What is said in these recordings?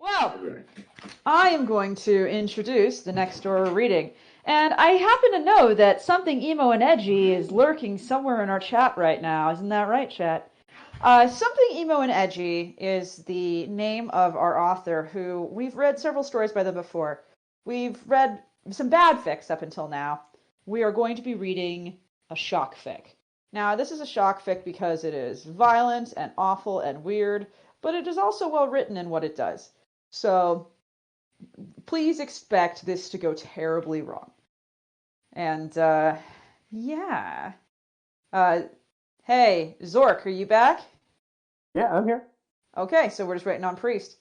Well, I am going to introduce the next door reading. And I happen to know that Something Emo and Edgy is lurking somewhere in our chat right now. Isn't that right, chat? Something Emo and Edgy is the name of our author who we've read several stories by them before. We've read some bad fics up until now. We are going to be reading a shock fic. Now, this is a shock fic because it is violent and awful and weird, but it is also well written in what it does. So please expect this to go terribly wrong. And, yeah. Hey, Zork, are you back? Yeah, I'm here. Okay, so we're just waiting on Priest.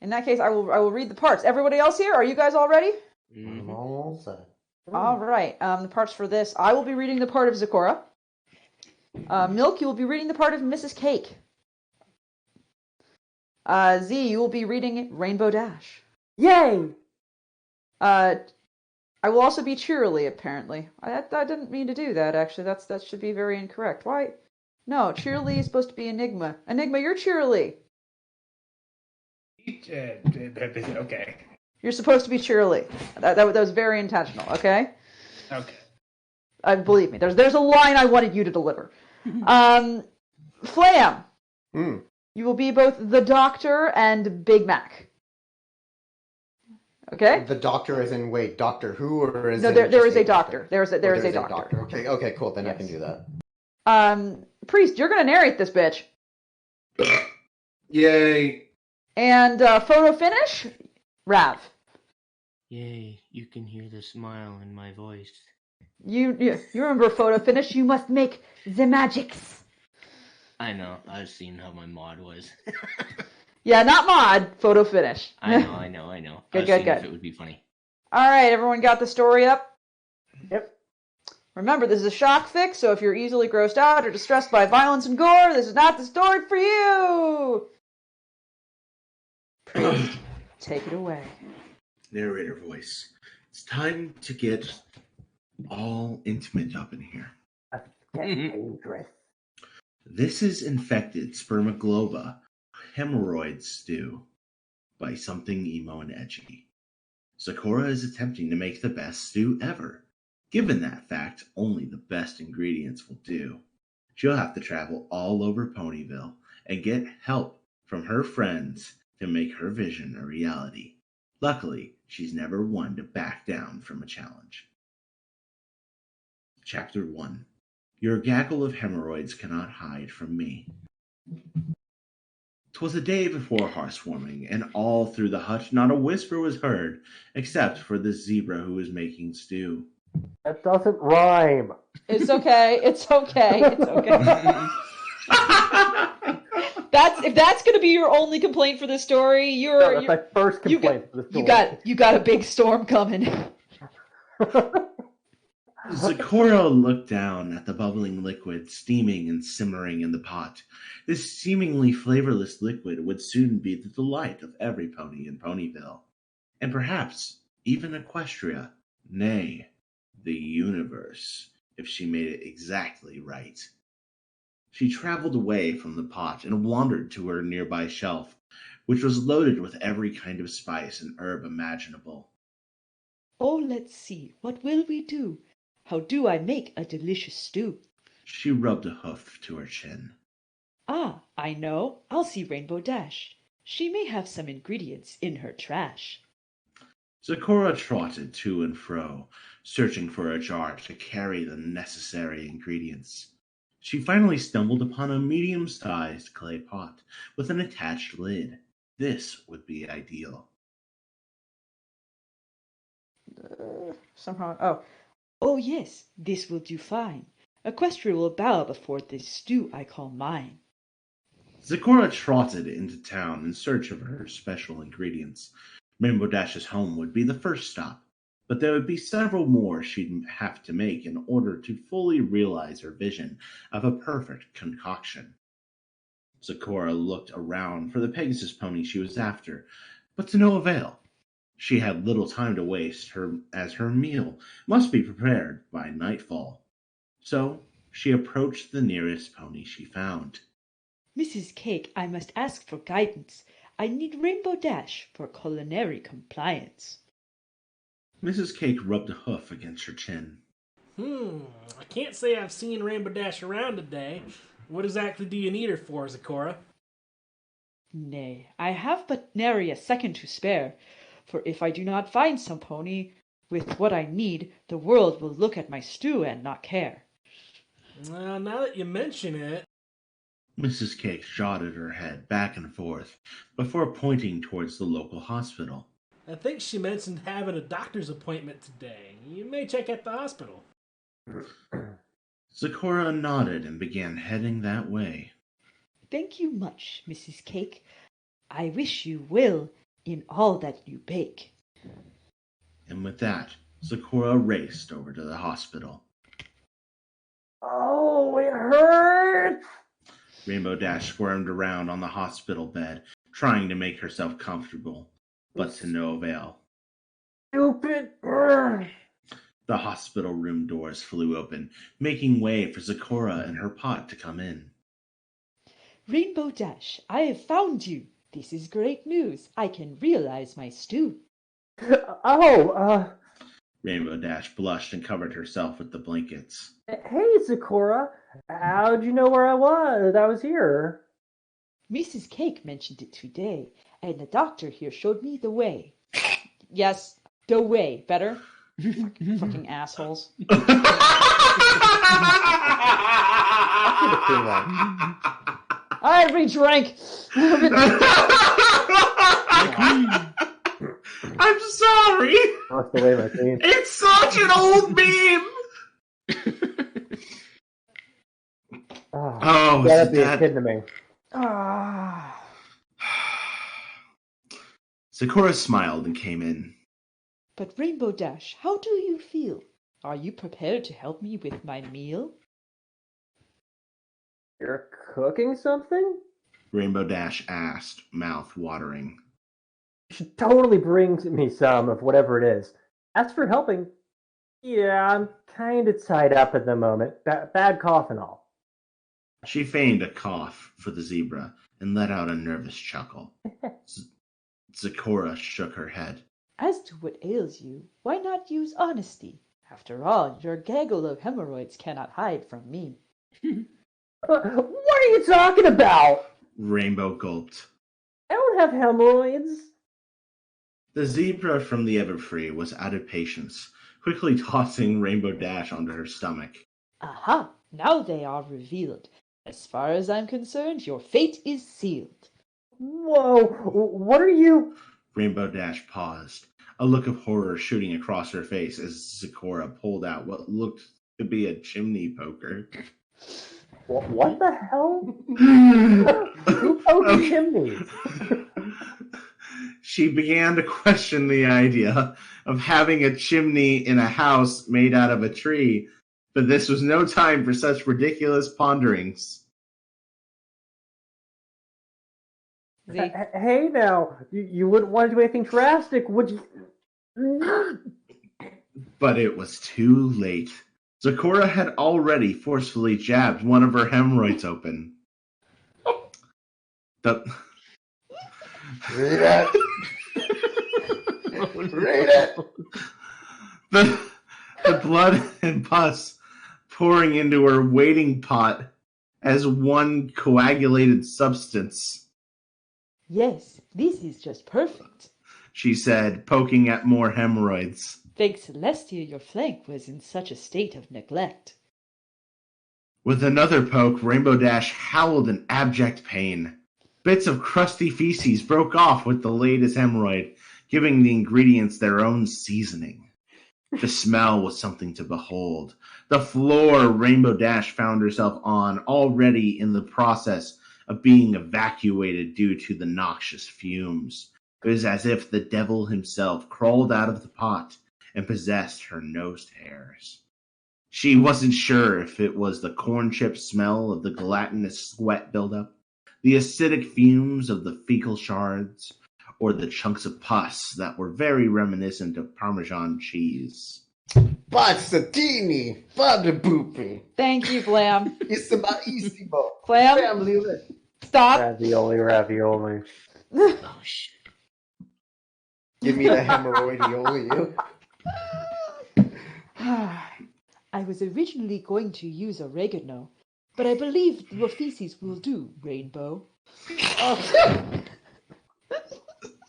In that case, I will read the parts. Everybody else here, are you guys all ready? Mm-hmm. I'm all set. All right, the parts for this. I will be reading the part of Zecora. Milk, you will be reading the part of Mrs. Cake. Z, you will be reading Rainbow Dash. Yay! I will also be Cheerily, apparently. I didn't mean to do that, actually. That should be very incorrect. Why? No, Cheerily is supposed to be Enigma. Enigma, you're Cheerily. Okay. You're supposed to be Cheerily. That was very intentional, okay? Okay. Believe me, there's a line I wanted you to deliver. Flam, you will be both the Doctor and Big Mac. Okay? The Doctor as in, wait, Doctor Who, or is no, there is a Doctor. There is a Doctor. Okay, cool, then yes. I can do that. Priest, you're gonna narrate this bitch. Yay. And photo finish, Rav. Yay, you can hear the smile in my voice. You remember photo finish, you must make the magics. I know, I've seen how my mod was. Yeah, not mod, photo finish. I know. Good. If it would be funny. Alright, everyone got the story up? Yep. Remember, this is a shock fic, so if you're easily grossed out or distressed by violence and gore, this is not the story for you! Priest, take it away. Narrator voice. It's time to get all intimate up in here. That's dangerous. This is infected Spermagloba Hemorrhoid stew by Something Emo and Edgy. Zecora is attempting to make the best stew ever. Given that fact, only the best ingredients will do. She'll have to travel all over Ponyville and get help from her friends to make her vision a reality. Luckily, she's never one to back down from a challenge. Chapter 1. Your gaggle of hemorrhoids cannot hide from me. 'Twas a day before housewarming, and all through the hut not a whisper was heard, except for the zebra who was making stew. That doesn't rhyme. It's okay. It's okay. If that's going to be your only complaint for this story, That's my first complaint for the story. You got a big storm coming. Zecora looked down at the bubbling liquid steaming and simmering in the pot. This seemingly flavorless liquid would soon be the delight of every pony in Ponyville, and perhaps even Equestria, nay, the universe, if she made it exactly right. She traveled away from the pot and wandered to her nearby shelf, which was loaded with every kind of spice and herb imaginable. Oh, let's see, what will we do? How do I make a delicious stew? She rubbed a hoof to her chin. Ah, I know. I'll see Rainbow Dash. She may have some ingredients in her trash. Zecora trotted to and fro, searching for a jar to carry the necessary ingredients. She finally stumbled upon a medium-sized clay pot with an attached lid. This would be ideal. Oh yes, this will do fine. Equestria will bow before this stew I call mine. Zecora trotted into town in search of her special ingredients. Rainbow Dash's home would be the first stop, but there would be several more she'd have to make in order to fully realize her vision of a perfect concoction. Zecora looked around for the Pegasus pony she was after, but to no avail. She had little time to waste, as her meal must be prepared by nightfall. So she approached the nearest pony she found. Mrs. Cake, I must ask for guidance. I need Rainbow Dash for culinary compliance. Mrs. Cake rubbed a hoof against her chin. I can't say I've seen Rainbow Dash around today. What exactly do you need her for, Zecora? Nay, I have but nary a second to spare, for if I do not find some pony with what I need, the world will look at my stew and not care. Well, now that you mention it... Mrs. Cake nodded her head back and forth before pointing towards the local hospital. I think she mentioned having a doctor's appointment today. You may check out the hospital. Zecora nodded and began heading that way. Thank you much, Mrs. Cake. I wish you will in all that you bake. And with that, Zecora raced over to the hospital. Oh, it hurts! Rainbow Dash squirmed around on the hospital bed, trying to make herself comfortable, but to no avail. Stupid! The hospital room doors flew open, making way for Zecora and her pot to come in. Rainbow Dash, I have found you. This is great news. I can realize my stew. Rainbow Dash blushed and covered herself with the blankets. Hey, Zecora. How'd you know where I was? I was here. Mrs. Cake mentioned it today, and the doctor here showed me the way. Yes, the way. Better? Fucking assholes. I redrank. I'm sorry. Lost away my team. It's such an old meme. You gotta be kidding to me. Zecora smiled and came in. But Rainbow Dash, how do you feel? Are you prepared to help me with my meal? You're cooking something? Rainbow Dash asked, mouth watering. You should totally bring me some of whatever it is. As for helping, yeah, I'm kind of tied up at the moment. Bad cough and all. She feigned a cough for the zebra and let out a nervous chuckle. Zecora shook her head. As to what ails you, why not use honesty? After all, your gaggle of hemorrhoids cannot hide from me. What are you talking about? Rainbow gulped. I don't have hemorrhoids. The zebra from the Everfree was out of patience, quickly tossing Rainbow Dash onto her stomach. Aha! Now they are revealed. As far as I'm concerned, your fate is sealed. Whoa, what are you... Rainbow Dash paused, a look of horror shooting across her face as Zecora pulled out what looked to be a chimney poker. What the hell? Who poked chimneys? She began to question the idea of having a chimney in a house made out of a tree, but this was no time for such ridiculous ponderings. Hey now, you wouldn't want to do anything drastic, would you? But it was too late. Zecora had already forcefully jabbed one of her hemorrhoids open. Read it. Read it. The blood and pus pouring into her waiting pot as one coagulated substance. Yes, this is just perfect. She said, poking at more hemorrhoids. Thanks, Celestia, your flank was in such a state of neglect. With another poke, Rainbow Dash howled in abject pain. Bits of crusty feces broke off with the latest hemorrhoid, giving the ingredients their own seasoning. The smell was something to behold. The floor Rainbow Dash found herself on, already in the process of being evacuated due to the noxious fumes. It was as if the devil himself crawled out of the pot and possessed her nose hairs. She wasn't sure if it was the corn chip smell of the gelatinous sweat buildup, the acidic fumes of the fecal shards, or the chunks of pus that were very reminiscent of Parmesan cheese. Pazzatini, padre boopy. Thank you, Flam. It's bellissimo. Flam, Family list. stop. Ravioli. Oh, shit. Give me the hemorrhoid, you. I was originally going to use oregano, but I believe your feces will do, Rainbow.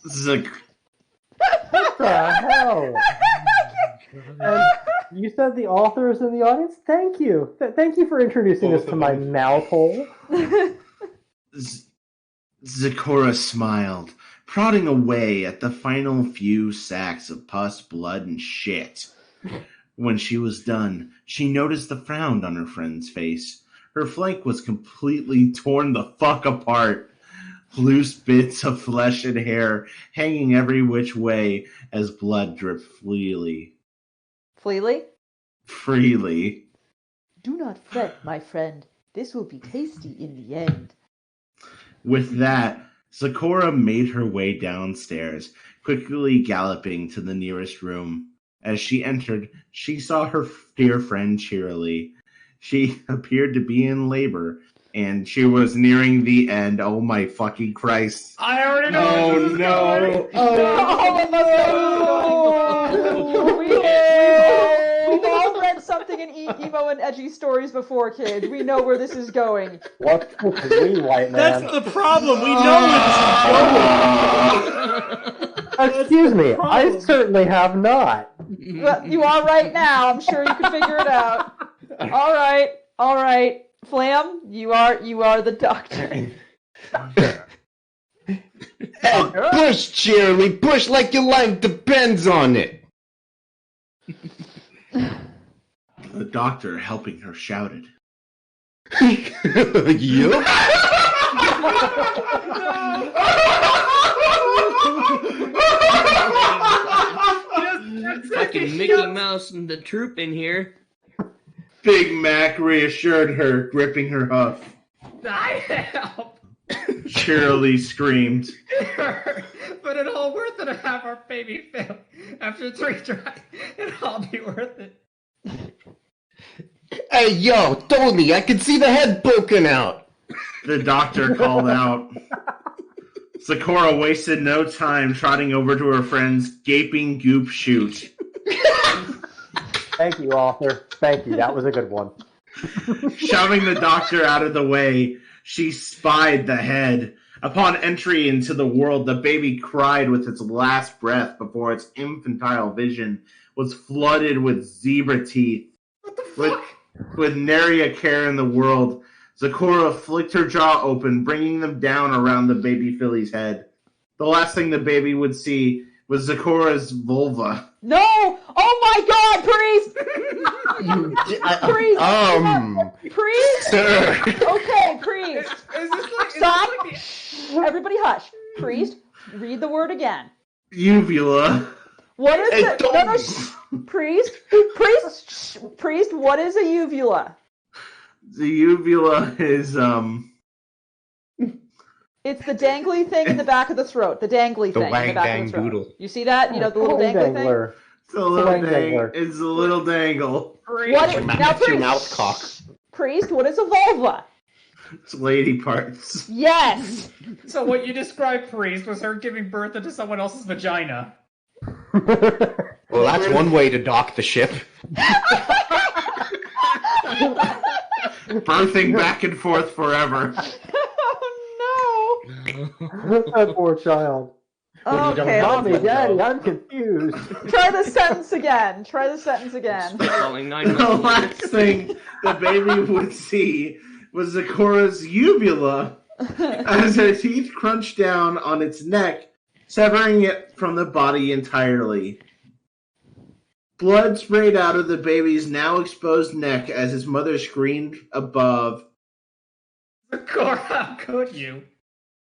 Zac- What the hell? And you said the author is in the audience? Thank you. Thank you for introducing us to my mouth hole. Zecora smiled, prodding away at the final few sacks of pus, blood, and shit. When she was done, she noticed the frown on her friend's face. Her flank was completely torn the fuck apart. Loose bits of flesh and hair hanging every which way as blood dripped freely. Freely? Do not fret, my friend. This will be tasty in the end. With that, Zecora made her way downstairs, quickly galloping to the nearest room. As she entered, she saw her dear friend cheerily. She appeared to be in labor, and she was nearing the end. Oh my fucking Christ. I already know. Oh where this is no. going. We've all read something in emo and edgy stories before, kids. We know where this is going. What's with me, white man? That's the problem. We know where this is going. Excuse me, problem. I certainly have not. Well, you are right now. I'm sure you can figure it out. All right. Flam, you are the doctor. Push, Cheerily, push like your life depends on it. The doctor, helping her, shouted. Yup. Fucking Mickey Mouse and the troop in here. Big Mac reassured her, gripping her huff. I help. Cheerily screamed. It hurt, but it's all worth it to have our baby fail. After 3 tries, it'll all be worth it. Hey, yo, Tony, I can see the head poking out. The doctor called out. Zecora wasted no time trotting over to her friend's gaping goop chute. Thank you, author. Thank you. That was a good one. Shoving the doctor out of the way, she spied the head. Upon entry into the world, the baby cried with its last breath before its infantile vision was flooded with zebra teeth. What the fuck? With nary a care in the world, Zecora flicked her jaw open, bringing them down around the baby filly's head. The last thing the baby would see was Zecora's vulva. No! Oh my God, priest! Priest! Sir. Okay, priest. Is this like... Stop! Is this like Everybody hush. Priest, read the word again. Uvula. What is Hey, it? No, priest, what is a uvula? The uvula is, It's the dangly thing in the back of the throat. The dangly The thing in wang the back dang of the throat. doodle. You see that? You know, the little Wang dangly thing? dangler. it's a little Wang dangler. It's a little dangle. What is, now, That's your priest, mouth cock. priest, what is a vulva? It's lady parts. Yes! So what you described, priest, was her giving birth into someone else's vagina. Well, that's one way to dock the ship. Birthing back and forth forever. Oh That poor child. no! Okay, Mommy, Daddy, I'm confused. try the sentence again. Calling The 911. last thing the baby would see was Zecora's uvula as her teeth crunched down on its neck, severing it from the body entirely. Blood sprayed out of the baby's now exposed neck as his mother screamed above. Zecora, how could you?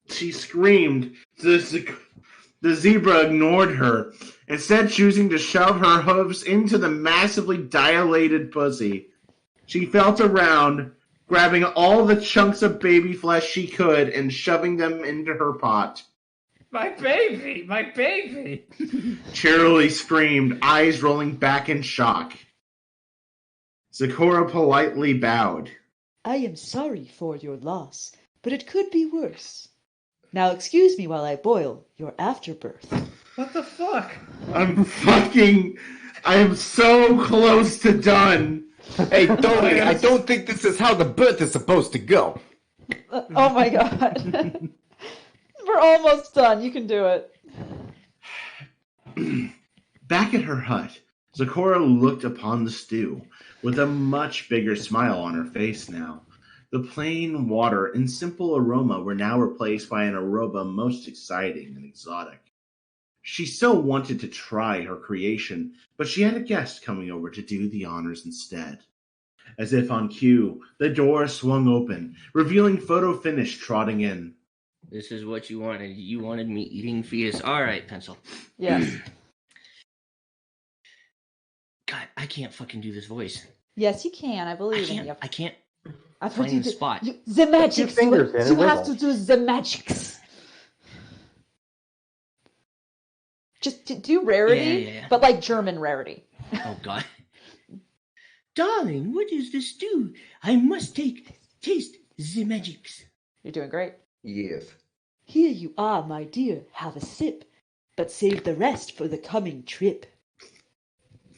She screamed. The zebra ignored her, instead choosing to shove her hooves into the massively dilated pussy. She felt around, grabbing all the chunks of baby flesh she could and shoving them into her pot. My baby! My baby! Cheerily screamed, eyes rolling back in shock. Zecora politely bowed. I am sorry for your loss, but it could be worse. Now excuse me while I boil your afterbirth. What the fuck? I am so close to done. Hey, Tony, I don't think this is how the birth is supposed to go. Oh my god. We're almost done. You can do it. Back at her hut, Zecora looked upon the stew with a much bigger smile on her face now. The plain water and simple aroma were now replaced by an aroma most exciting and exotic. She still wanted to try her creation, but she had a guest coming over to do the honors instead. As if on cue, the door swung open, revealing Photo Finish trotting in. This is what you wanted. You wanted me eating fetus. All right, pencil. Yes. God, I can't fucking do this voice. Yes, you can. I believe in you. I can't I've find heard you the spot. The magics. fingers in You and have to wiggle. do the magics. Just do rarity, Yeah. but like German rarity. Oh, God. Darling, what is this stew? I must taste the magics. You're doing great. Yes. Here you are, my dear. Have a sip, but save the rest for the coming trip.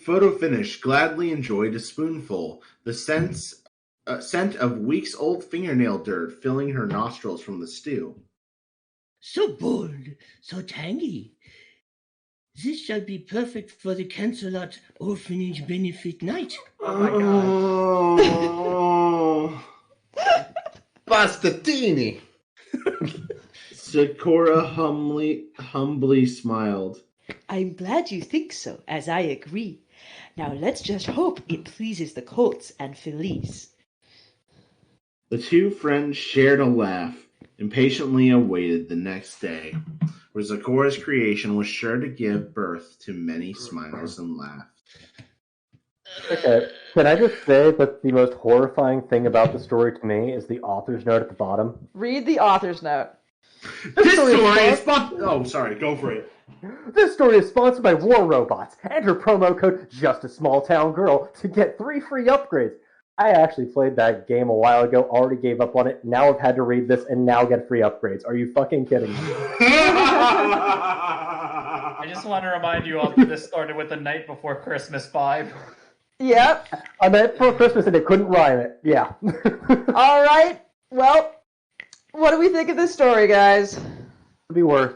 Photo Finish gladly enjoyed a spoonful, the scent of weeks-old fingernail dirt filling her nostrils from the stew. So bold, so tangy. This shall be perfect for the Cancelot Orphanage Benefit Night. Oh my god. Bastatini. Zecora humbly smiled. I'm glad you think so, as I agree. Now let's just hope it pleases the Colts and Felice. The two friends shared a laugh, and patiently awaited the next day, where Zecora's creation was sure to give birth to many smiles and laughs. Okay, can I just say that the most horrifying thing about the story to me is the author's note at the bottom? Read the author's note. This story is Oh, sorry, go for it. This story is sponsored by War Robots. Enter promo code JustASmallTownGirl to get 3 free upgrades. I actually played that game a while ago, already gave up on it. Now I've had to read this and now get free upgrades. Are you fucking kidding me? I just want to remind you all that this started with the Night Before Christmas vibe. Yep. I meant for Christmas and they couldn't rhyme it. Yeah. All right. Well, what do we think of this story, guys? It'd be worth